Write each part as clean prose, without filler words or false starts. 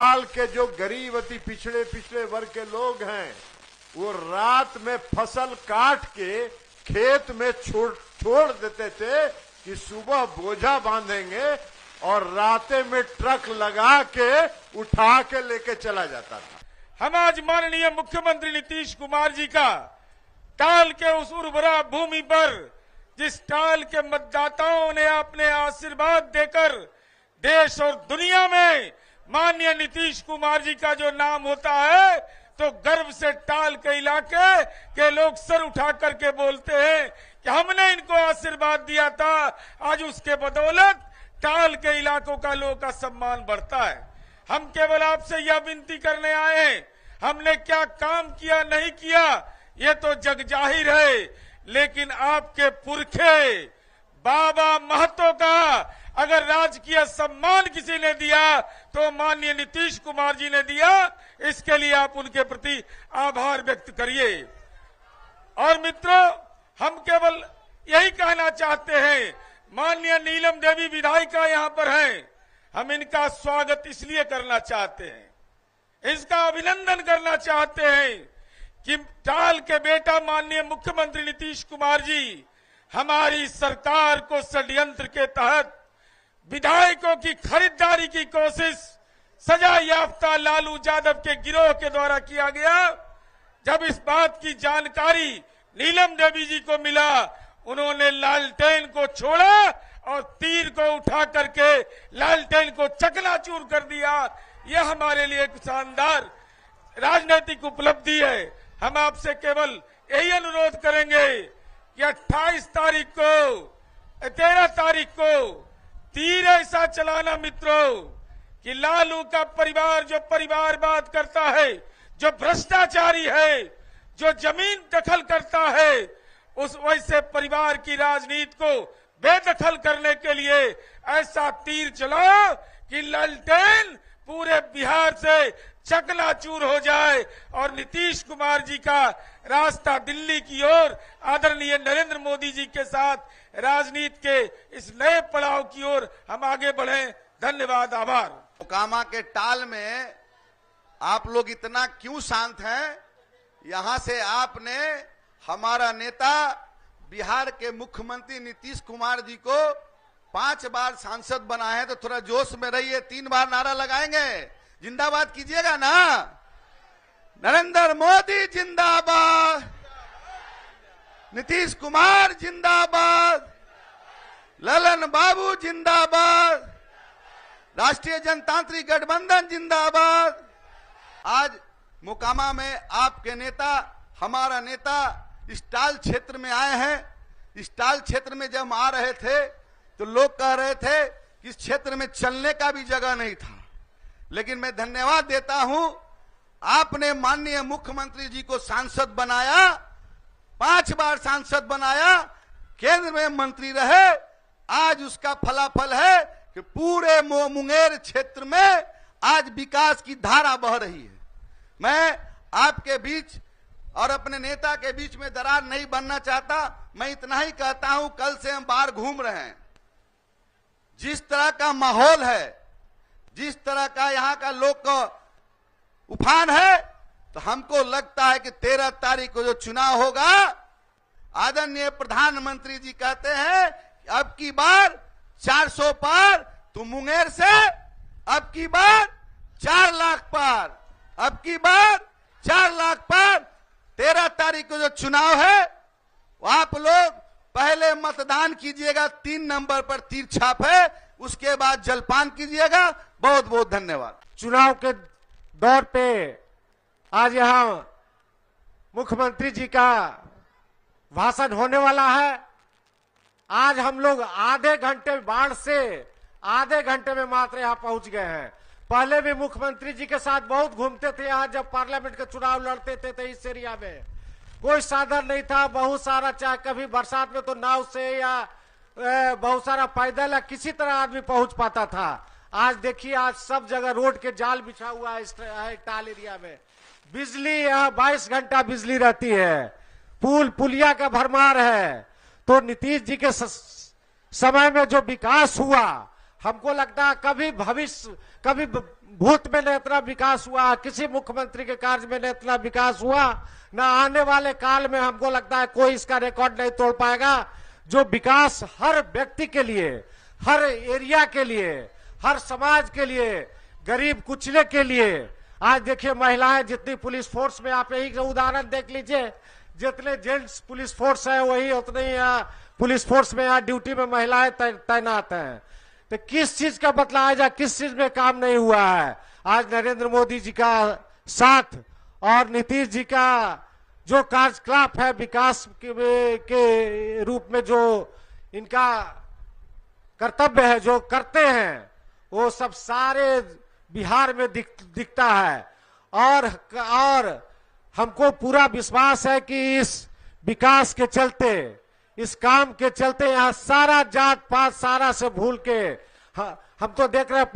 हाल के जो गरीब अति पिछड़े वर्ग के लोग हैं वो रात में फसल काट के खेत में छोड़ देते थे कि सुबह बोझा बांधेंगे और रातें में ट्रक लगा के उठा के लेके चला जाता था। हम आज माननीय मुख्यमंत्री नीतीश कुमार जी का टाल के उस उर्वरा भूमि पर जिस टाल के मतदाताओं ने अपने आशीर्वाद देकर देश और दुनिया में माननीय नीतीश कुमार जी का जो नाम होता है तो गर्व से टाल के इलाके के लोग सर उठा करके बोलते हैं कि हमने इनको आशीर्वाद दिया था। आज उसके बदौलत टाल के इलाकों का लोगों का सम्मान बढ़ता है। हम केवल आपसे यह विनती करने आए हैं, हमने क्या काम किया नहीं किया ये तो जग जाहिर है, लेकिन आपके पुरखे बाबा महतो का अगर राजकीय सम्मान किसी ने दिया तो माननीय नीतीश कुमार जी ने दिया। इसके लिए आप उनके प्रति आभार व्यक्त करिए। और मित्रों, हम केवल यही कहना चाहते हैं, माननीय नीलम देवी विधायिका यहाँ पर हैं, हम इनका स्वागत इसलिए करना चाहते हैं, इसका अभिनंदन करना चाहते हैं कि टाल के बेटा माननीय मुख्यमंत्री नीतीश कुमार जी हमारी सरकार को षड्यंत्र के तहत विधायकों की खरीदारी की कोशिश सजा याफ्ता लालू यादव के गिरोह के द्वारा किया गया। जब इस बात की जानकारी नीलम देवी जी को मिला, उन्होंने लालटेन को छोड़ा और तीर को उठा करके लालटेन को चकनाचूर कर दिया। यह हमारे लिए एक शानदार राजनीतिक उपलब्धि है। हम आपसे केवल यही अनुरोध करेंगे कि 28 तारीख को 13 तारीख को तीर ऐसा चलाना मित्रों कि लालू का परिवार जो परिवारवाद करता है, जो भ्रष्टाचारी है, जो जमीन दखल करता है, उस वैसे परिवार की राजनीति को बेदखल करने के लिए ऐसा तीर चलाओ कि लालटेन पूरे बिहार से चकनाचूर हो जाए और नीतीश कुमार जी का रास्ता दिल्ली की ओर आदरणीय नरेंद्र मोदी जी के साथ राजनीति के इस नए पड़ाव की ओर हम आगे बढ़ें। धन्यवाद, आभार। मोकामा के टाल में आप लोग इतना क्यों शांत हैं? यहां से आपने हमारा नेता बिहार के मुख्यमंत्री नीतीश कुमार जी को 5 बार सांसद बनाए हैं, तो थोड़ा जोश में रहिए। 3 बार नारा लगाएंगे, जिंदाबाद कीजिएगा ना। नरेंद्र मोदी जिंदाबाद, नीतीश कुमार जिंदाबाद, ललन बाबू जिंदाबाद, राष्ट्रीय जनतांत्रिक गठबंधन जिंदाबाद। आज मोकामा में आपके नेता, हमारा नेता इस टाल क्षेत्र में आए हैं। इस टाल क्षेत्र में जब हम आ रहे थे तो लोग कह रहे थे कि इस क्षेत्र में चलने का भी जगह नहीं था, लेकिन मैं धन्यवाद देता हूं, आपने माननीय मुख्यमंत्री जी को सांसद बनाया, 5 बार सांसद बनाया, केंद्र में मंत्री रहे। आज उसका फलाफल है कि पूरे मुंगेर क्षेत्र में आज विकास की धारा बह रही है। मैं आपके बीच और अपने नेता के बीच में दरार नहीं बनना चाहता। मैं इतना ही कहता हूं, कल से हम बाहर घूम रहे हैं, जिस तरह का माहौल है, जिस तरह का यहाँ का लोग का उफान है, तो हमको लगता है कि 13 तारीख को जो चुनाव होगा, आदरणीय प्रधानमंत्री जी कहते हैं कि अब की बार 400 पार, तो मुंगेर से अब की बार 4 लाख पार, अब की बार 4 लाख पार। 13 तारीख को जो चुनाव है, आप लोग पहले मतदान कीजिएगा, 3 नंबर पर तीर छाप है, उसके बाद जलपान कीजिएगा। बहुत बहुत धन्यवाद। चुनाव के दौर पे आज यहाँ मुख्यमंत्री जी का भाषण होने वाला है। आज हम लोग आधे घंटे बाढ़ से आधे घंटे में मात्र यहाँ पहुंच गए हैं। पहले भी मुख्यमंत्री जी के साथ बहुत घूमते थे यहाँ, जब पार्लियामेंट का चुनाव लड़ते थे तो इस एरिया में कोई साधन नहीं था। बहुत सारा, चाहे कभी बरसात में तो नाव से या बहुत सारा पैदल या किसी तरह आदमी पहुंच पाता था। आज देखिए, आज सब जगह रोड के जाल बिछा हुआ है इस टाल एरिया में। बिजली यहाँ 22 घंटा बिजली रहती है, पुलिया का भरमार है। तो नीतीश जी के समय में जो विकास हुआ, हमको लगता है कभी भूत में न इतना विकास हुआ, किसी मुख्यमंत्री के कार्य में न इतना विकास हुआ, न आने वाले काल में हमको लगता है कोई इसका रिकॉर्ड नहीं तोड़ पाएगा। जो विकास हर व्यक्ति के लिए, हर एरिया के लिए, हर समाज के लिए, गरीब कुचले के लिए। आज देखिए महिलाएं जितनी पुलिस फोर्स में, आप यही उदाहरण देख लीजिए, जितने जेंट्स पुलिस फोर्स है वही उतने ही पुलिस फोर्स में यहाँ ड्यूटी में महिलाएं तैनात हैं। तो किस चीज का बदलाव आएगा, किस चीज में काम नहीं हुआ है। आज नरेंद्र मोदी जी का साथ और नीतीश जी का जो कार्यकलाप है विकास के रूप में, जो इनका कर्तव्य है, जो करते हैं, वो सब सारे बिहार में दिखता है। और हमको पूरा विश्वास है कि इस विकास के चलते, इस काम के चलते यहाँ सारा जात पात सारा से भूल के, हम तो देख रहे हैं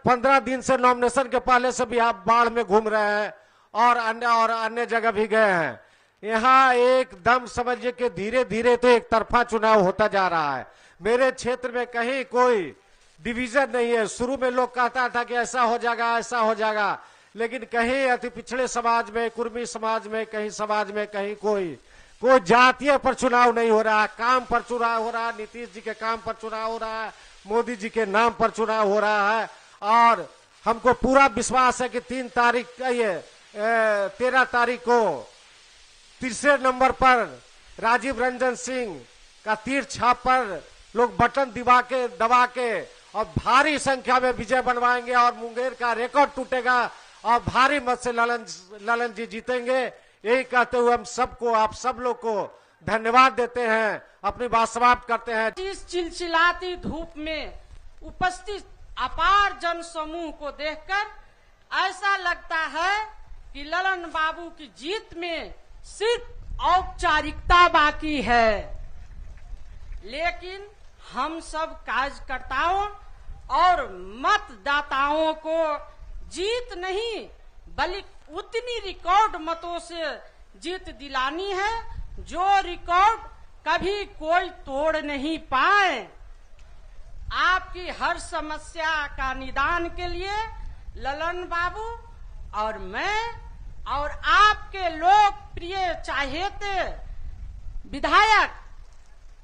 15 दिन से नॉमिनेशन के पहले से भी आप बाढ़ में घूम रहे हैं और अन्य जगह भी गए हैं। यहाँ एकदम समझिए कि धीरे धीरे तो एक तरफा चुनाव होता जा रहा है। मेरे क्षेत्र में कहीं कोई डिवीजन नहीं है। शुरू में लोग कहता था कि ऐसा हो जाएगा, ऐसा हो जाएगा, लेकिन कहीं अति पिछड़े समाज में, कुर्मी समाज में, कहीं समाज में कहीं कोई जातीय पर चुनाव नहीं हो रहा, काम पर चुनाव हो रहा है, नीतीश जी के काम पर चुनाव हो रहा है, मोदी जी के नाम पर चुनाव हो रहा है। और हमको पूरा विश्वास है कि 13 तारीख को तीसरे नंबर पर राजीव रंजन सिंह का तीर छाप पर लोग बटन दबा के और भारी संख्या में विजय बनवाएंगे और मुंगेर का रिकॉर्ड टूटेगा और भारी मत से ललन जी जीतेंगे। यही कहते हुए हम सबको, आप सब लोग को धन्यवाद देते हैं, अपनी बात समाप्त करते हैं। इस चिलचिलाती धूप में उपस्थित अपार जन समूह को देखकर ऐसा लगता है कि ललन बाबू की जीत में सिर्फ औपचारिकता बाकी है, लेकिन हम सब कार्यकर्ताओं और मतदाताओं को जीत नहीं बल्कि उतनी रिकॉर्ड मतों से जीत दिलानी है जो रिकॉर्ड कभी कोई तोड़ नहीं पाए। आपकी हर समस्या का निदान के लिए ललन बाबू और मैं और आपके लोकप्रिय चाहेते विधायक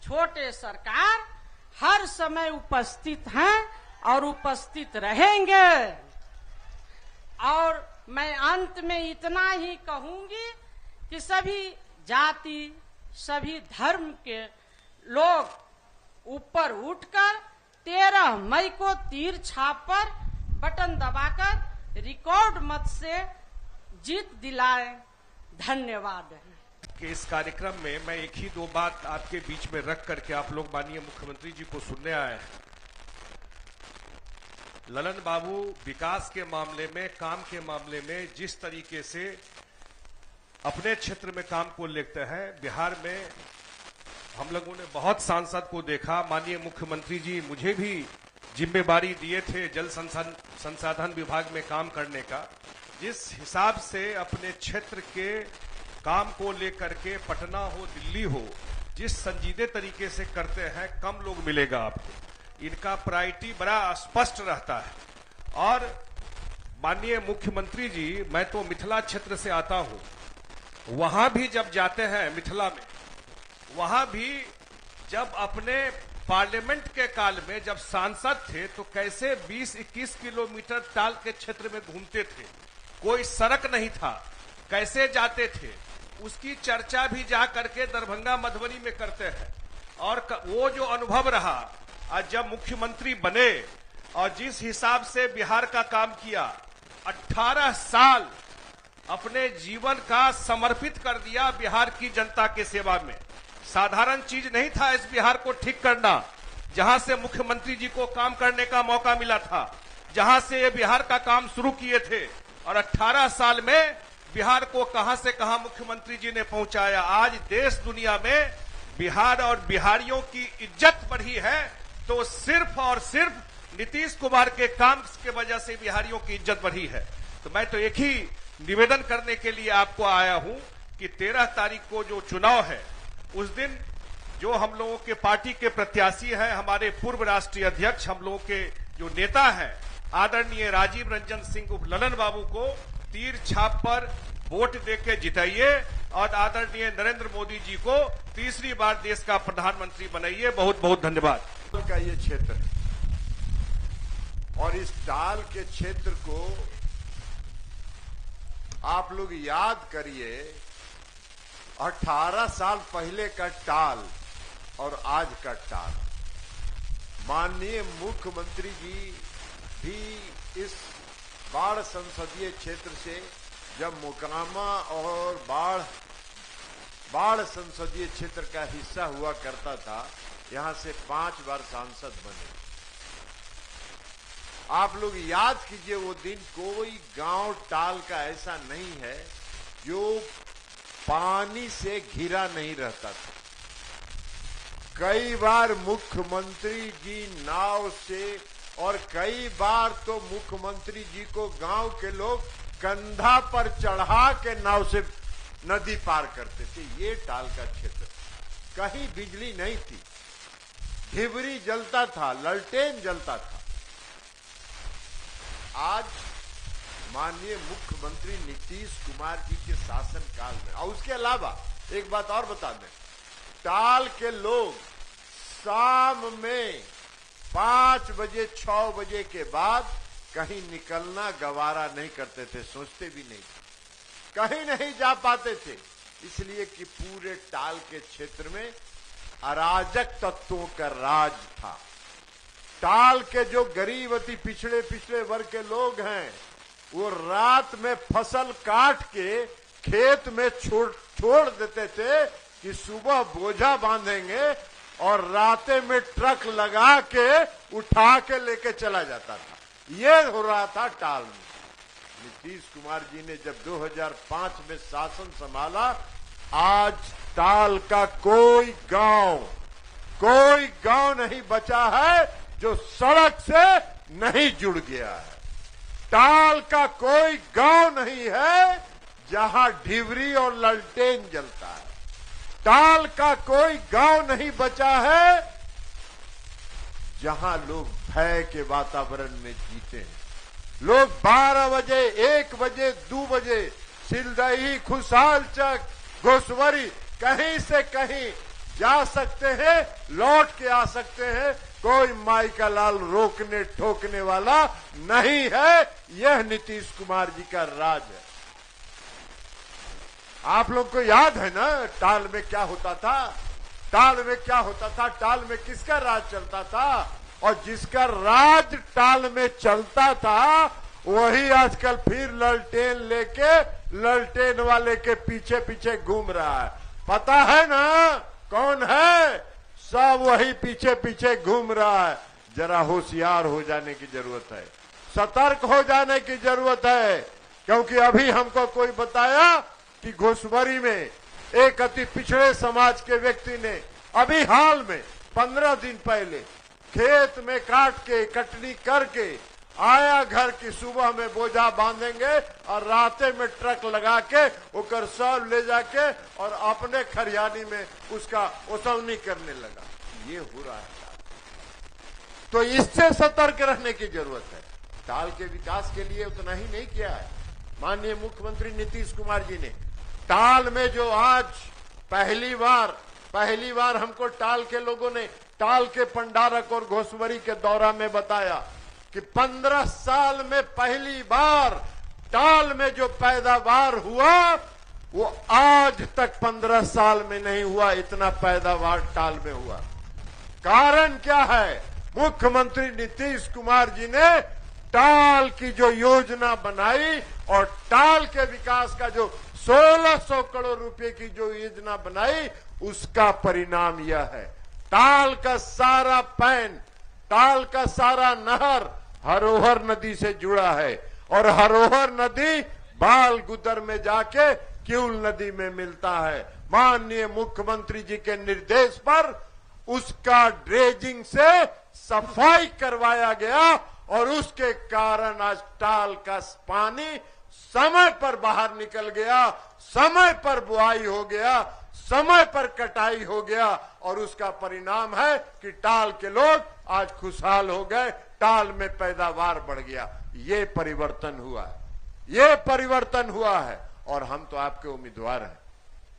छोटे सरकार हर समय उपस्थित हैं और उपस्थित रहेंगे। और मैं अंत में इतना ही कहूंगी कि सभी जाति, सभी धर्म के लोग ऊपर उठकर 13 मई को तीर छाप पर बटन दबाकर रिकॉर्ड मत से जीत दिलाएं। धन्यवाद। कि इस कार्यक्रम में मैं एक ही दो बात आपके बीच में रख करके आप लोग माननीय मुख्यमंत्री जी को सुनने आए हैं। ललन बाबू विकास के मामले में, काम के मामले में जिस तरीके से अपने क्षेत्र में काम को लेते हैं, बिहार में हम लोगों ने बहुत सांसद को देखा। माननीय मुख्यमंत्री जी मुझे भी जिम्मेदारी दिए थे जल संसाधन विभाग में काम करने का। जिस हिसाब से अपने क्षेत्र के काम को लेकर के पटना हो, दिल्ली हो, जिस संजीदे तरीके से करते हैं, कम लोग मिलेगा आपको। इनका प्रायोरिटी बड़ा स्पष्ट रहता है। और माननीय मुख्यमंत्री जी, मैं तो मिथिला क्षेत्र से आता हूं, वहां भी जब जाते हैं मिथिला में, वहां भी जब अपने पार्लियामेंट के काल में जब सांसद थे तो कैसे 20-21 किलोमीटर टाल के क्षेत्र में घूमते थे, कोई सड़क नहीं था, कैसे जाते थे, उसकी चर्चा भी जा करके दरभंगा मधुबनी में करते हैं। और वो जो अनुभव रहा आज जब मुख्यमंत्री बने और जिस हिसाब से बिहार का काम किया, 18 साल अपने जीवन का समर्पित कर दिया बिहार की जनता के सेवा में। साधारण चीज नहीं था इस बिहार को ठीक करना, जहां से मुख्यमंत्री जी को काम करने का मौका मिला था, जहां से ये बिहार का काम शुरू किए थे। और 18 साल में बिहार को कहां से कहां मुख्यमंत्री जी ने पहुंचाया। आज देश दुनिया में बिहार और बिहारियों की इज्जत बढ़ी है तो सिर्फ और सिर्फ नीतीश कुमार के काम की वजह से बिहारियों की इज्जत बढ़ी है। तो मैं तो एक ही निवेदन करने के लिए आपको आया हूं कि 13 तारीख को जो चुनाव है, उस दिन जो हम लोगों के पार्टी के प्रत्याशी हैं, हमारे पूर्व राष्ट्रीय अध्यक्ष, हम लोगों के जो नेता हैं, आदरणीय राजीव रंजन सिंह उर्फ ललन बाबू को तीर छाप पर वोट देके जिताइए और आदरणीय नरेंद्र मोदी जी को तीसरी बार देश का प्रधानमंत्री बनाइए। बहुत बहुत धन्यवाद। का ये क्षेत्र है और इस टाल के क्षेत्र को आप लोग याद करिए, 18 साल पहले का टाल और आज का टाल। माननीय मुख्यमंत्री जी भी इस बाढ़ संसदीय क्षेत्र से जब मोकामा और बाढ़ संसदीय क्षेत्र का हिस्सा हुआ करता था, यहां से 5 बार सांसद बने। आप लोग याद कीजिए, वो दिन कोई गांव टाल का ऐसा नहीं है जो पानी से घिरा नहीं रहता था। कई बार मुख्यमंत्री जी नाव से और कई बार तो मुख्यमंत्री जी को गांव के लोग कंधा पर चढ़ा के नाव से नदी पार करते थे। ये टाल का क्षेत्र, कहीं बिजली नहीं थी, ढिबरी जलता था, ललटेन जलता था। आज माननीय मुख्यमंत्री नीतीश कुमार जी के शासनकाल में, और उसके अलावा एक बात और बता दें, टाल के लोग शाम में 5 बजे 6 बजे के बाद कहीं निकलना गवारा नहीं करते थे, सोचते भी नहीं थे, कहीं नहीं जा पाते थे, इसलिए कि पूरे टाल के क्षेत्र में अराजक तत्वों का राज था। टाल के जो गरीब अति पिछड़े वर्ग के लोग हैं, वो रात में फसल काट के खेत में छोड़ देते थे कि सुबह बोझा बांधेंगे और रातें में ट्रक लगा के उठा के लेके चला जाता था। ये हो रहा था टाल में। नीतीश कुमार जी ने जब 2005 में शासन संभाला, आज टाल का कोई गांव नहीं बचा है जो सड़क से नहीं जुड़ गया है। टाल का कोई गांव नहीं है जहां ढिबरी और ललटेन जलता है। टाल का कोई गांव नहीं बचा है जहां लोग भय के वातावरण में जीते हैं। लोग 12 बजे, 1 बजे, 2 बजे सिलदही, खुशालचक, घोसवरी कहीं से कहीं जा सकते हैं, लौट के आ सकते हैं। कोई माई का लाल रोकने ठोकने वाला नहीं है। यह नीतीश कुमार जी का राज है। आप लोग को याद है ना टाल में क्या होता था? टाल में क्या होता था? टाल में किसका राज चलता था? और जिसका राज टाल में चलता था वही आजकल फिर ललटेन लेके ललटेन वाले के पीछे पीछे घूम रहा है। पता है ना कौन है? सब वही पीछे पीछे घूम रहा है। जरा होशियार हो जाने की जरूरत है, सतर्क हो जाने की जरूरत है, क्योंकि अभी हमको कोई बताया कि घोसवरी में एक अति पिछड़े समाज के व्यक्ति ने अभी हाल में 15 दिन पहले खेत में काट के कटनी करके आया घर की, सुबह में बोझा बांधेंगे और राते में ट्रक लगा के उकर सब ले जाके और अपने खरियानी में उसका ओसवनी करने लगा। ये हो रहा है। तो इससे सतर्क रहने की जरूरत है। टाल के विकास के लिए उतना ही नहीं किया है माननीय मुख्यमंत्री नीतीश कुमार जी ने। टाल में जो आज पहली बार हमको टाल के लोगों ने, टाल के पंडारक और घोसवरी के दौरा में बताया कि 15 साल में पहली बार टाल में जो पैदावार हुआ वो आज तक 15 साल में नहीं हुआ। इतना पैदावार टाल में हुआ। कारण क्या है? मुख्यमंत्री नीतीश कुमार जी ने टाल की जो योजना बनाई और टाल के विकास का जो 1600 करोड़ रुपए की जो योजना बनाई, उसका परिणाम यह है। टाल का सारा पैन, टाल का सारा नहर हरोहर नदी से जुड़ा है और हरोहर नदी बाल गुदर में जाके क्यूल नदी में मिलता है। माननीय मुख्यमंत्री जी के निर्देश पर उसका ड्रेजिंग से सफाई करवाया गया और उसके कारण आज टाल का पानी समय पर बाहर निकल गया, समय पर बुआई हो गया, समय पर कटाई हो गया और उसका परिणाम है कि टाल के लोग आज खुशहाल हो गए, टाल में पैदावार बढ़ गया। ये परिवर्तन हुआ है, ये परिवर्तन हुआ है और हम तो आपके उम्मीदवार हैं।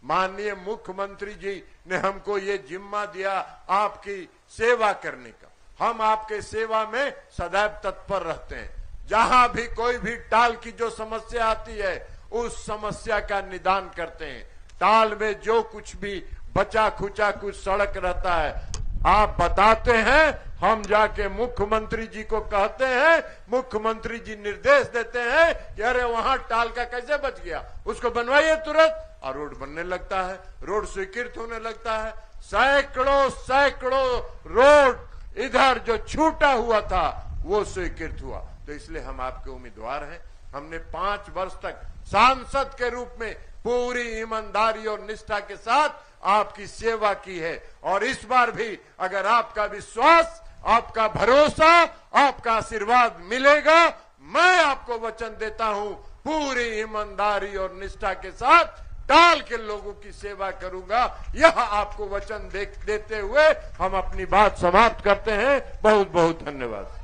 माननीय मुख्यमंत्री जी ने हमको ये जिम्मा दिया आपकी सेवा करने का। हम आपके सेवा में सदैव तत्पर रहते हैं। जहां भी कोई भी टाल की जो समस्या आती है उस समस्या का निदान करते हैं। टाल में जो कुछ भी बचा खुचा कुछ सड़क रहता है आप बताते हैं, हम जाके मुख्यमंत्री जी को कहते हैं, मुख्यमंत्री जी निर्देश देते हैं कि अरे वहां टाल का कैसे बच गया, उसको बनवाइए तुरंत, और रोड बनने लगता है, रोड स्वीकृत होने लगता है। सैकड़ों सैकड़ों रोड इधर जो छूटा हुआ था वो स्वीकृत हुआ। तो इसलिए हम आपके उम्मीदवार हैं। हमने 5 वर्ष तक सांसद के रूप में पूरी ईमानदारी और निष्ठा के साथ आपकी सेवा की है और इस बार भी अगर आपका विश्वास, आपका भरोसा, आपका आशीर्वाद मिलेगा, मैं आपको वचन देता हूं पूरी ईमानदारी और निष्ठा के साथ टाल के लोगों की सेवा करूंगा। यह आपको वचन देते हुए हम अपनी बात समाप्त करते हैं। बहुत बहुत धन्यवाद।